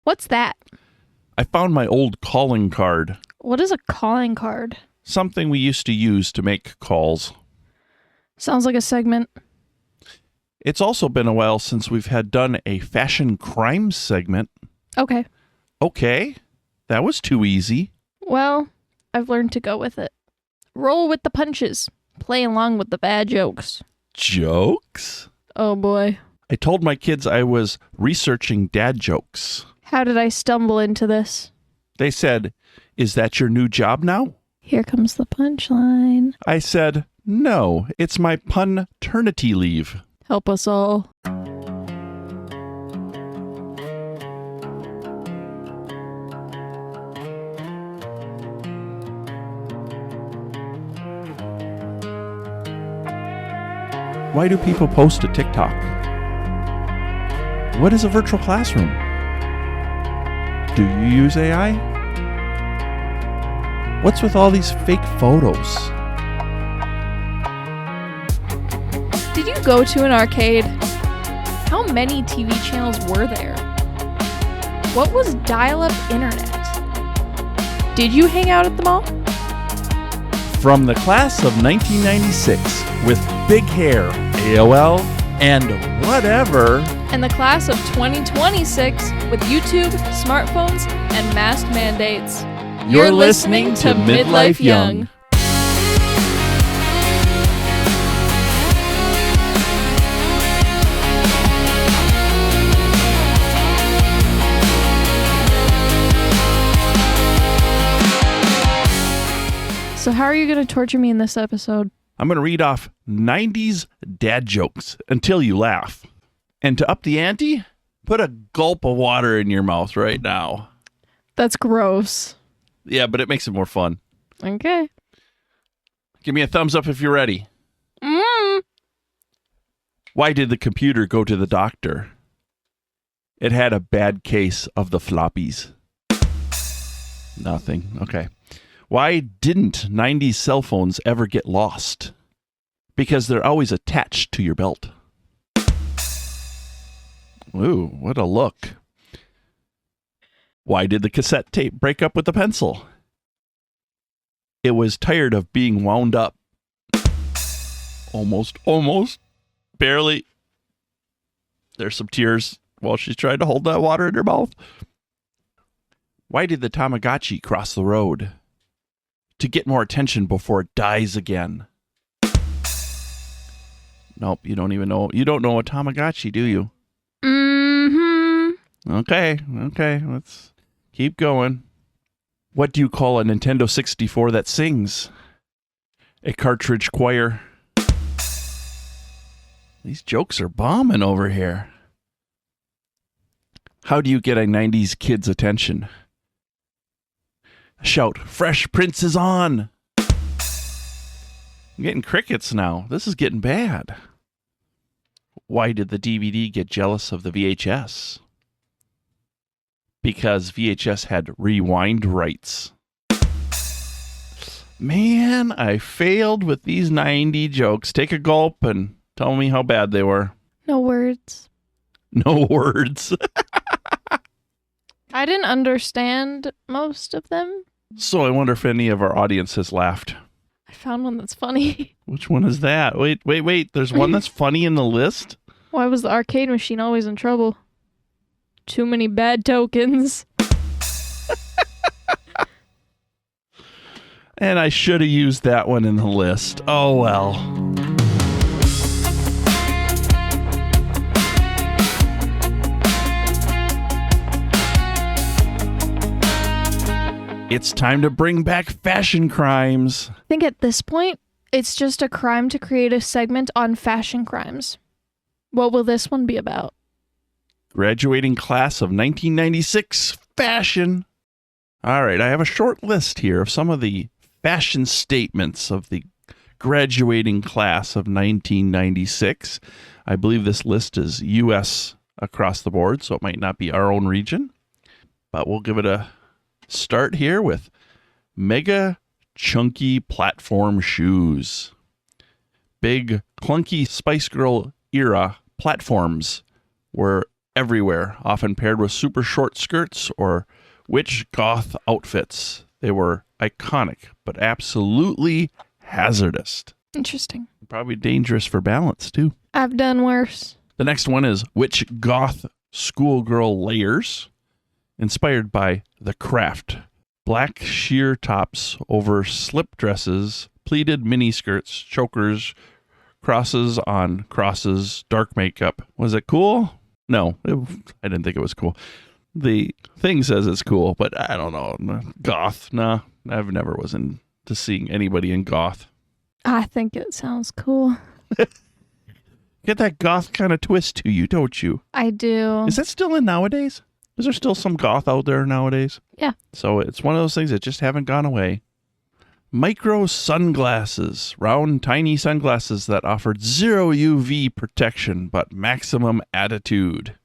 What's that? I found my old calling card. What is a calling card? Something we used to use to make calls. Sounds like a segment. It's also been a while since we've had done a fashion crime segment. Okay. Okay, that was too easy. Well, I've learned to go with it. Roll with the punches. Play along with the bad jokes. Jokes? Oh boy. I told my kids I was researching dad jokes. How did I stumble into this? They said, "Is that your new job now?" Here comes the punchline. I said, "No, it's my pun-ternity leave." Help us all. Why do people post to TikTok? What is a virtual classroom? Do you use AI? What's with all these fake photos? Did you go to an arcade? How many TV channels were there? What was dial-up internet? Did you hang out at the mall? From the class of 1996 with big hair, AOL, and whatever. And the class of 2026 with YouTube, smartphones, and mask mandates. You're listening to Midlife Young. So how are you going to torture me in this episode? I'm going to read off 90s dad jokes until you laugh. And to up the ante, put a gulp of water in your mouth right now. That's gross. Yeah, but it makes it more fun. Okay. Give me a thumbs up if you're ready. Why did the computer go to the doctor? It had a bad case of the floppies. Nothing. Okay. Why didn't 90s cell phones ever get lost? Because they're always attached to your belt. Ooh, what a look. Why did the cassette tape break up with the pencil? It was tired of being wound up. Almost, barely. There's some tears while she's trying to hold that water in her mouth. Why did the Tamagotchi cross the road? To get more attention before it dies again. Nope, you don't even know. You don't know a Tamagotchi, do you? Mm-hmm. Okay, let's keep going. What do you call a Nintendo 64 that sings? A cartridge choir. These jokes are bombing over here. How do you get a 90s kid's attention? Shout, "Fresh Prince is on!" I'm getting crickets now. This is getting bad. Why did the DVD get jealous of the VHS? Because VHS had rewind rights. Man, I failed with these 90 jokes. Take a gulp and tell me how bad they were. No words. No words. I didn't understand most of them. So I wonder if any of our audience has laughed. I found one that's funny. Which one is that? Wait. There's one that's funny in the list? Why was the arcade machine always in trouble? Too many bad tokens. And I should have used that one in the list. Oh well. It's time to bring back fashion crimes. I think at this point, it's just a crime to create a segment on fashion crimes. What will this one be about? Graduating class of 1996 fashion. All right, I have a short list here of some of the fashion statements of the graduating class of 1996. I believe this list is U.S. across the board, so it might not be our own region. But we'll give it a start here with mega chunky platform shoes. Big clunky Spice Girl era platforms were everywhere, often paired with super short skirts or witch goth outfits. They were iconic, but absolutely hazardous. Interesting. Probably dangerous for balance, too. I've done worse. The next one is witch goth schoolgirl layers, inspired by The Craft. Black sheer tops over slip dresses, pleated miniskirts, chokers, crosses on crosses, dark makeup. Was it cool? No, I didn't think it was cool. The thing says it's cool, but I don't know. Goth, nah. I've never was into seeing anybody in goth. I think it sounds cool. Get that goth kind of twist to you, don't you? I do. Is that still in nowadays? Is there still some goth out there nowadays? Yeah. So it's one of those things that just haven't gone away. Micro sunglasses. Round, tiny sunglasses that offered 0 UV protection, but maximum attitude.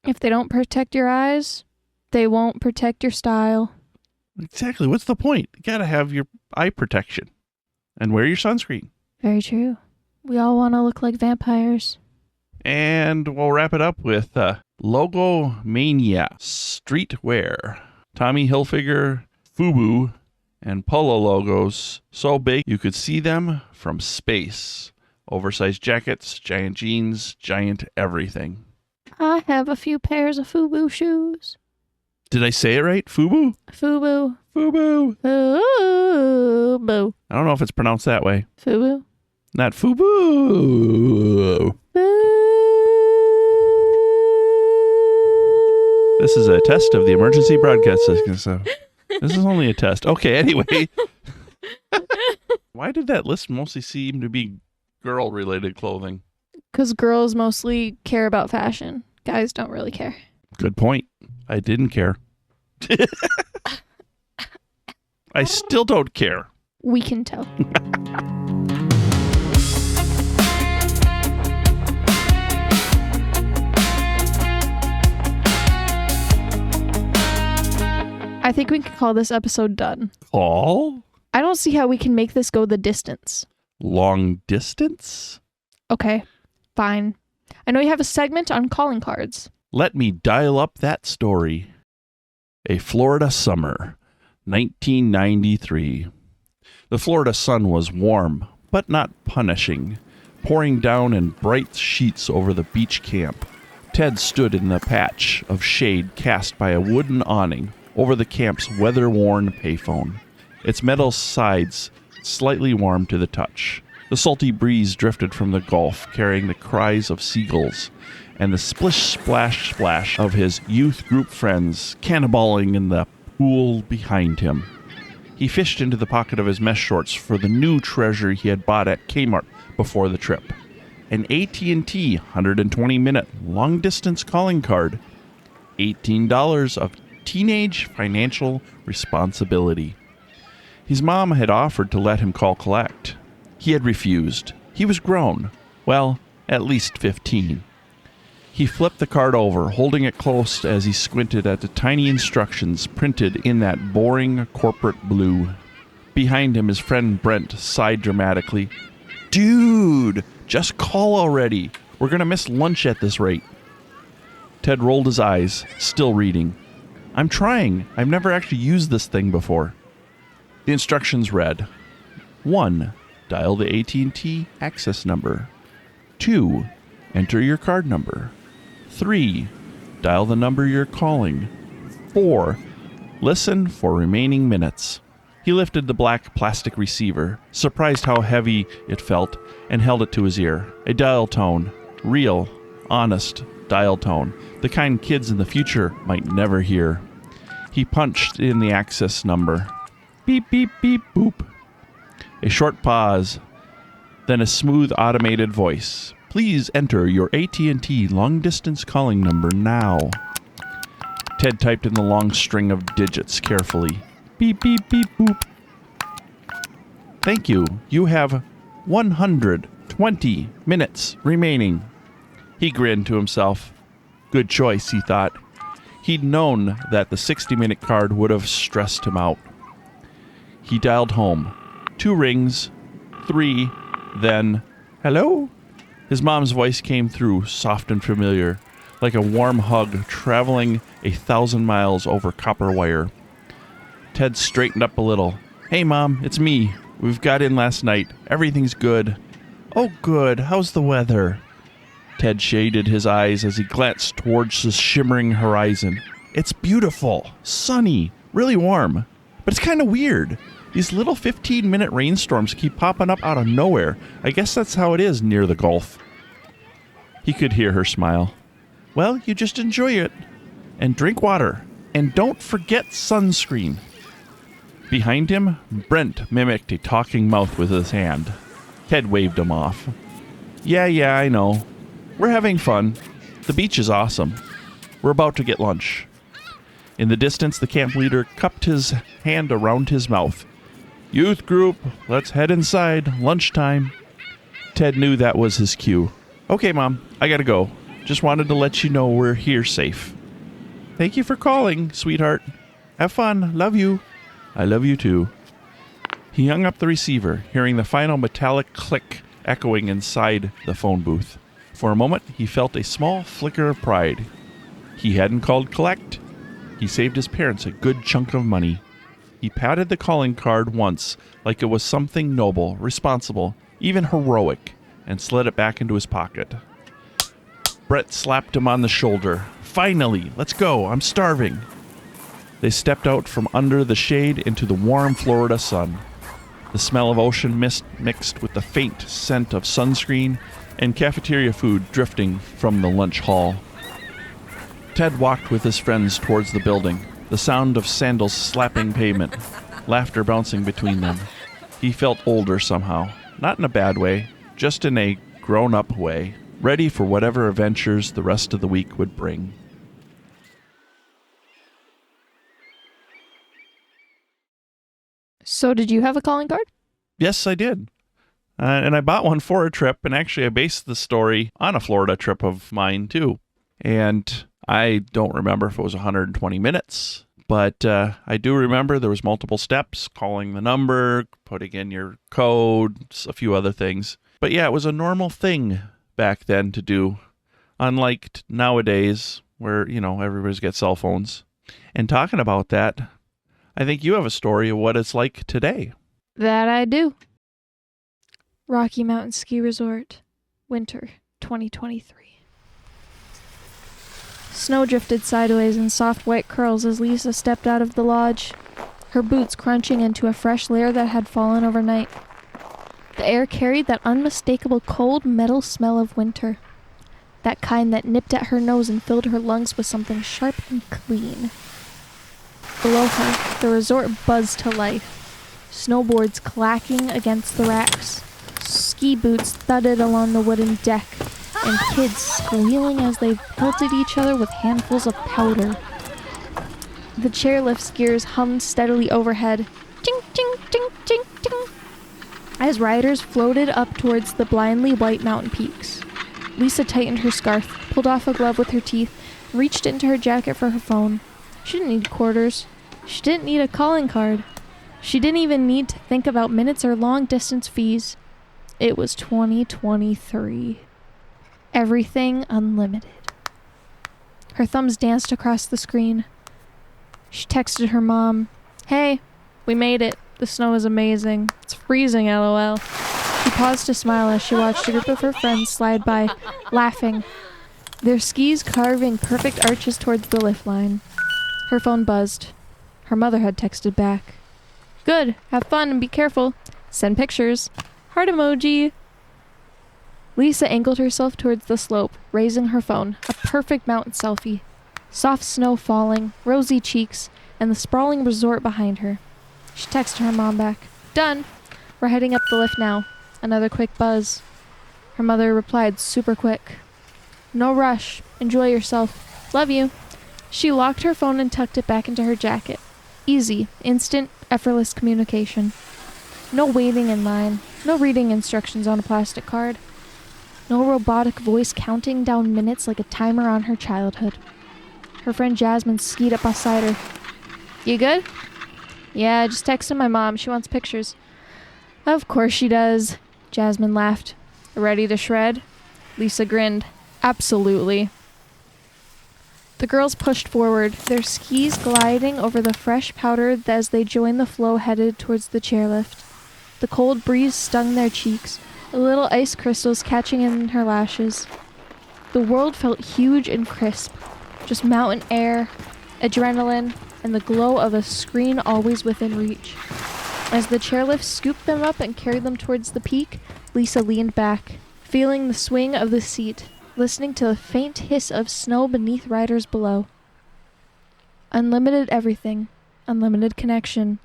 If they don't protect your eyes, they won't protect your style. Exactly. What's the point? You gotta have your eye protection. And wear your sunscreen. Very true. We all want to look like vampires. And we'll wrap it up with Logo Mania streetwear. Tommy Hilfiger, FUBU, and Polo logos so big you could see them from space. Oversized jackets, giant jeans, giant everything. I have a few pairs of FUBU shoes. Did I say it right? FUBU? FUBU. FUBU. FUBU. I don't know if it's pronounced that way. FUBU. Not FUBU. This is a test of the emergency broadcast system, so this is only a test. Okay, anyway. Why did that list mostly seem to be girl-related clothing? Because girls mostly care about fashion. Guys don't really care. Good point. I didn't care. I still don't care. We can tell. I think we can call this episode done. Call? I don't see how we can make this go the distance. Long distance? Okay, fine. I know you have a segment on calling cards. Let me dial up that story. A Florida summer, 1993. The Florida sun was warm, but not punishing, pouring down in bright sheets over the beach camp. Ted stood in the patch of shade cast by a wooden awning over the camp's weather-worn payphone, its metal sides slightly warm to the touch. The salty breeze drifted from the Gulf, carrying the cries of seagulls and the splish-splash-splash of his youth group friends cannonballing in the pool behind him. He fished into the pocket of his mesh shorts for the new treasure he had bought at Kmart before the trip. An AT&T 120-minute long-distance calling card. $18 of teenage financial responsibility. His mom had offered to let him call collect. He had refused. He was grown. Well, at least 15. He flipped the card over, holding it close as he squinted at the tiny instructions printed in that boring corporate blue. Behind him, his friend Brent sighed dramatically. Dude, just call already. We're going to miss lunch at this rate. Ted rolled his eyes, still reading. I'm trying. I've never actually used this thing before. The instructions read, 1. Dial the AT&T access number. 2. Enter your card number. 3. Dial the number you're calling. 4. Listen for remaining minutes. He lifted the black plastic receiver, surprised how heavy it felt, and held it to his ear. A dial tone. Real, honest dial tone. The kind kids in the future might never hear. He punched in the access number. Beep, beep, beep, boop. A short pause, then a smooth automated voice. Please enter your AT&T long-distance calling number now. Ted typed in the long string of digits carefully. Beep, beep, beep, boop. Thank you. You have 120 minutes remaining. He grinned to himself. Good choice, he thought. He'd known that the 60-minute card would have stressed him out. He dialed home. 2 rings, 3, then, hello? His mom's voice came through, soft and familiar. like a warm hug traveling 1,000 miles over copper wire. Ted straightened up a little. "Hey, Mom, it's me. We've got in last night. Everything's good." "Oh, good. How's the weather?" Ted shaded his eyes as he glanced towards the shimmering horizon. "It's beautiful, sunny, really warm. But it's kind of weird. These little 15-minute rainstorms keep popping up out of nowhere. I guess that's how it is near the Gulf." He could hear her smile. "Well, you just enjoy it. And drink water. And don't forget sunscreen." Behind him, Brent mimicked a talking mouth with his hand. Ted waved him off. Yeah, I know. We're having fun. The beach is awesome. We're about to get lunch." In the distance, the camp leader cupped his hand around his mouth. "Youth group, let's head inside. Lunchtime." Ted knew that was his cue. "Okay, Mom, I gotta go. Just wanted to let you know we're here safe." "Thank you for calling, sweetheart. Have fun. Love you." "I love you too." He hung up the receiver, hearing the final metallic click echoing inside the phone booth. For a moment, he felt a small flicker of pride. He hadn't called collect. He saved his parents a good chunk of money. He patted the calling card once, like it was something noble, responsible, even heroic, and slid it back into his pocket. Brett slapped him on the shoulder. "Finally, let's go. I'm starving." They stepped out from under the shade into the warm Florida sun. The smell of ocean mist mixed with the faint scent of sunscreen and cafeteria food drifting from the lunch hall. Ted walked with his friends towards the building, the sound of sandals slapping pavement, laughter bouncing between them. He felt older somehow, not in a bad way, just in a grown-up way, ready for whatever adventures the rest of the week would bring. So did you have a calling card? Yes, I did. And I bought one for a trip, and actually I based the story on a Florida trip of mine, too. And I don't remember if it was 120 minutes, but I do remember there was multiple steps, calling the number, putting in your code, a few other things. But yeah, it was a normal thing back then to do, unlike nowadays where, everybody's got cell phones. And talking about that, I think you have a story of what it's like today. That I do. Rocky Mountain Ski Resort, winter 2023. Snow drifted sideways in soft white curls as Lisa stepped out of the lodge, her boots crunching into a fresh layer that had fallen overnight. The air carried that unmistakable cold metal smell of winter, that kind that nipped at her nose and filled her lungs with something sharp and clean. Below her, the resort buzzed to life, snowboards clacking against the racks, ski boots thudded along the wooden deck, and kids squealing as they pelted each other with handfuls of powder. The chairlift's gears hummed steadily overhead, ching, ching, ching, ching, ching, as riders floated up towards the blindly white mountain peaks. Lisa tightened her scarf, pulled off a glove with her teeth, and reached into her jacket for her phone. She didn't need quarters. She didn't need a calling card. She didn't even need to think about minutes or long-distance fees. It was 2023. Everything unlimited. Her thumbs danced across the screen. She texted her mom, "Hey, we made it. The snow is amazing. It's freezing, LOL." She paused to smile as she watched a group of her friends slide by, laughing, their skis carving perfect arches towards the lift line. Her phone buzzed. Her mother had texted back. "Good. Have fun and be careful. Send pictures. Heart emoji." Lisa angled herself towards the slope, raising her phone, a perfect mountain selfie. Soft snow falling, rosy cheeks, and the sprawling resort behind her. She texted her mom back. "Done. We're heading up the lift now." Another quick buzz. Her mother replied super quick. "No rush. Enjoy yourself. Love you." She locked her phone and tucked it back into her jacket. Easy, instant, effortless communication. No waiting in line. No reading instructions on a plastic card. No robotic voice counting down minutes like a timer on her childhood. Her friend Jasmine skied up beside her. "You good?" "Yeah, I just texted my mom. She wants pictures." "Of course she does." Jasmine laughed. "Ready to shred?" Lisa grinned. "Absolutely." The girls pushed forward, their skis gliding over the fresh powder as they joined the flow headed towards the chairlift. The cold breeze stung their cheeks, the little ice crystals catching in her lashes. The world felt huge and crisp, just mountain air, adrenaline, and the glow of a screen always within reach. As the chairlift scooped them up and carried them towards the peak, Lisa leaned back, feeling the swing of the seat, listening to the faint hiss of snow beneath riders below. Unlimited everything, unlimited connection,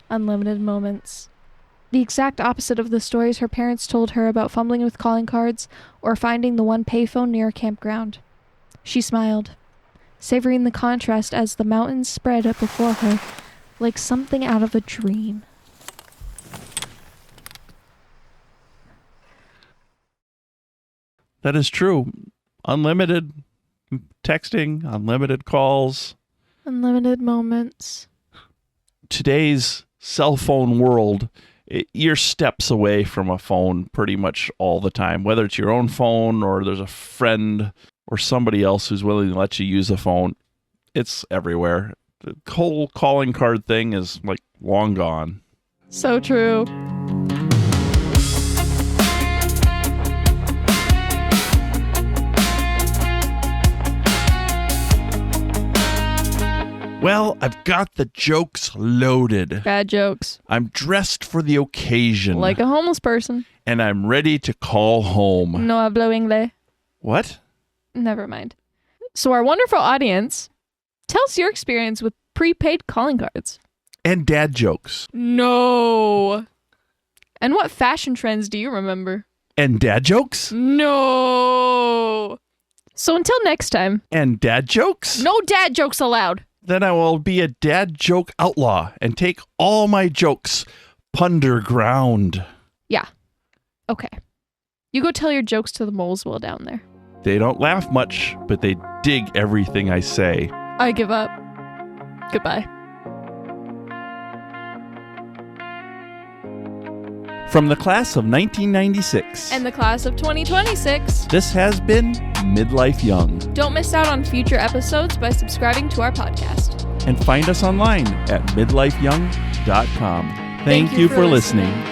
unlimited moments. The exact opposite of the stories her parents told her about fumbling with calling cards or finding the one payphone near a campground. She smiled, savoring the contrast as the mountains spread up before her like something out of a dream. That is true. Unlimited texting, unlimited calls. Unlimited moments. Today's cell phone world, you're steps away from a phone pretty much all the time, whether it's your own phone or there's a friend or somebody else who's willing to let you use a phone. It's everywhere. The whole calling card thing is like long gone. So true. Well, I've got the jokes loaded. Bad jokes. I'm dressed for the occasion. Like a homeless person. And I'm ready to call home. No hablo inglés. What? Never mind. So our wonderful audience, tell us your experience with prepaid calling cards. And dad jokes. No. And what fashion trends do you remember? And dad jokes? No. So until next time. And dad jokes? No dad jokes allowed. Then I will be a dad joke outlaw and take all my jokes punderground. Yeah. Okay. You go tell your jokes to the Molesville down there. They don't laugh much, but they dig everything I say. I give up. Goodbye. From the class of 1996 And the class of 2026. This has been Midlife Young. Don't miss out on future episodes by subscribing to our podcast. And find us online at midlifeyoung.com. Thank you for listening.